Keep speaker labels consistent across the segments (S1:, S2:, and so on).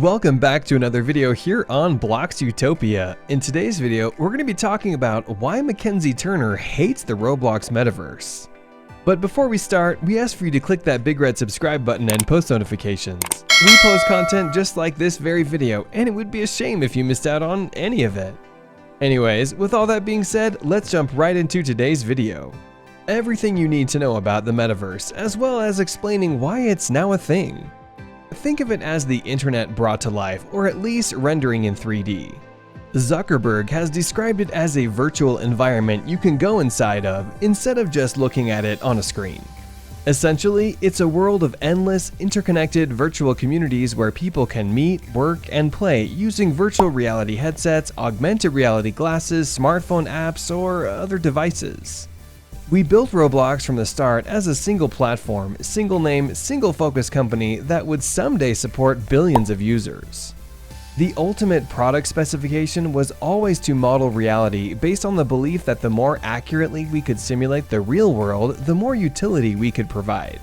S1: Welcome back to another video here on Blox Utopia. In today's video, we're going to be talking about why Mackenzie Turner hates the Roblox metaverse. But before we start, we ask for you to click that big red subscribe button and post notifications. We post content just like this very video, and it would be a shame if you missed out on any of it. Anyways, with all that being said, let's jump right into today's video. Everything you need to know about the metaverse, as well as explaining why it's now a thing. Think of it as the internet brought to life, or at least rendering in 3D. Zuckerberg has described it as a virtual environment you can go inside of instead of just looking at it on a screen. Essentially, it's a world of endless, interconnected virtual communities where people can meet, work, and play using virtual reality headsets, augmented reality glasses, smartphone apps, or other devices. We built Roblox from the start as a single platform, single name, single focus company that would someday support billions of users. The ultimate product specification was always to model reality based on the belief that the more accurately we could simulate the real world, the more utility we could provide.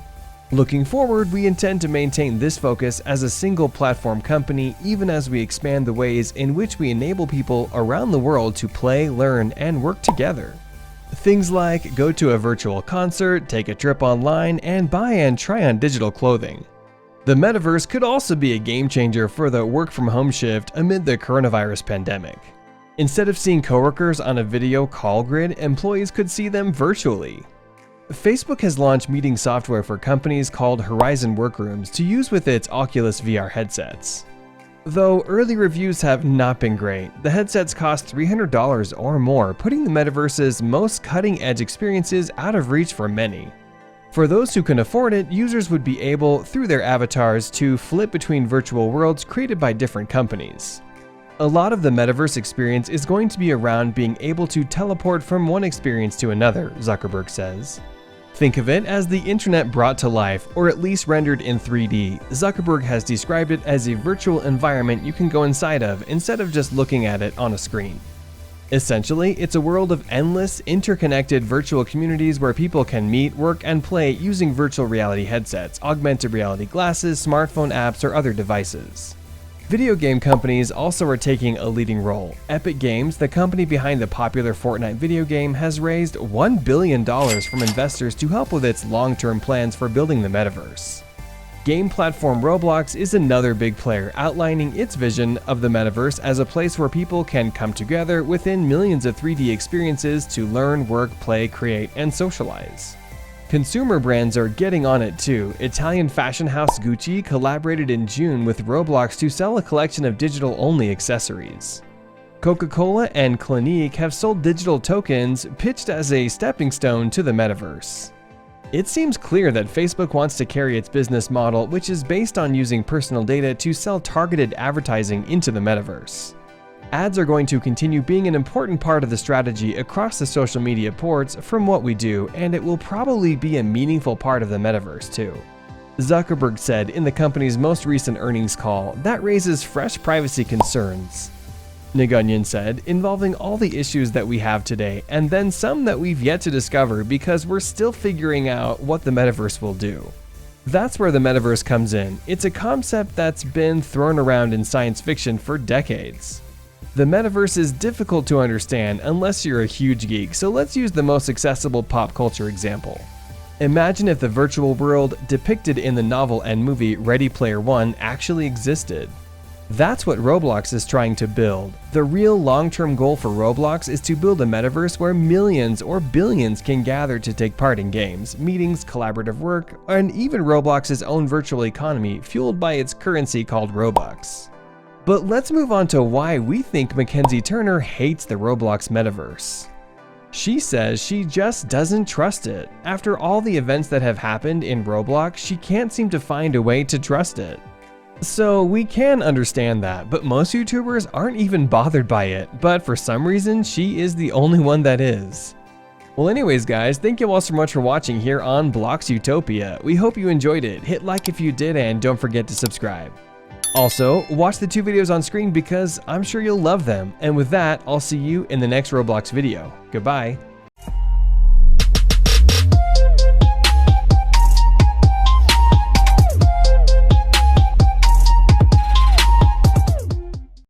S1: Looking forward, we intend to maintain this focus as a single platform company even as we expand the ways in which we enable people around the world to play, learn, and work together. Things like go to a virtual concert, take a trip online, and buy and try on digital clothing. The metaverse could also be a game changer for the work from home shift amid the coronavirus pandemic. Instead of seeing coworkers on a video call grid, employees could see them virtually. Facebook has launched meeting software for companies called Horizon Workrooms to use with its Oculus VR headsets. Though early reviews have not been great, the headsets cost $300 or more, putting the metaverse's most cutting-edge experiences out of reach for many. For those who can afford it, users would be able, through their avatars, to flip between virtual worlds created by different companies. A lot of the metaverse experience is going to be around being able to teleport from one experience to another, Zuckerberg says. Think of it as the internet brought to life, or at least rendered in 3D. Zuckerberg has described it as a virtual environment you can go inside of instead of just looking at it on a screen. Essentially, it's a world of endless, interconnected virtual communities where people can meet, work, and play using virtual reality headsets, augmented reality glasses, smartphone apps, or other devices. Video game companies also are taking a leading role. Epic Games, the company behind the popular Fortnite video game, has raised $1 billion from investors to help with its long-term plans for building the metaverse. Game platform Roblox is another big player, outlining its vision of the metaverse as a place where people can come together within millions of 3D experiences to learn, work, play, create, and socialize. Consumer brands are getting on it too. Italian fashion house Gucci collaborated in June with Roblox to sell a collection of digital-only accessories. Coca-Cola and Clinique have sold digital tokens pitched as a stepping stone to the metaverse. It seems clear that Facebook wants to carry its business model, which is based on using personal data to sell targeted advertising into the metaverse. Ads are going to continue being an important part of the strategy across the social media ports from what we do, and it will probably be a meaningful part of the metaverse too. Zuckerberg said in the company's most recent earnings call that raises fresh privacy concerns. Nguyen said, involving all the issues that we have today, and then some that we've yet to discover because we're still figuring out what the metaverse will do. That's where the metaverse comes in. It's a concept that's been thrown around in science fiction for decades. The metaverse is difficult to understand unless you're a huge geek, so let's use the most accessible pop culture example. Imagine if the virtual world depicted in the novel and movie Ready Player One actually existed. That's what Roblox is trying to build. The real long-term goal for Roblox is to build a metaverse where millions or billions can gather to take part in games, meetings, collaborative work, and even Roblox's own virtual economy fueled by its currency called Robux. But let's move on to why we think Mackenzie Turner hates the Roblox metaverse. She says she just doesn't trust it. After all the events that have happened in Roblox, she can't seem to find a way to trust it. So we can understand that, but most YouTubers aren't even bothered by it, but for some reason, she is the only one that is. Well anyways guys, thank you all so much for watching here on Blox Utopia. We hope you enjoyed it. Hit like if you did and don't forget to subscribe. Also, watch the two videos on screen because I'm sure you'll love them. And with that, I'll see you in the next Roblox video. Goodbye.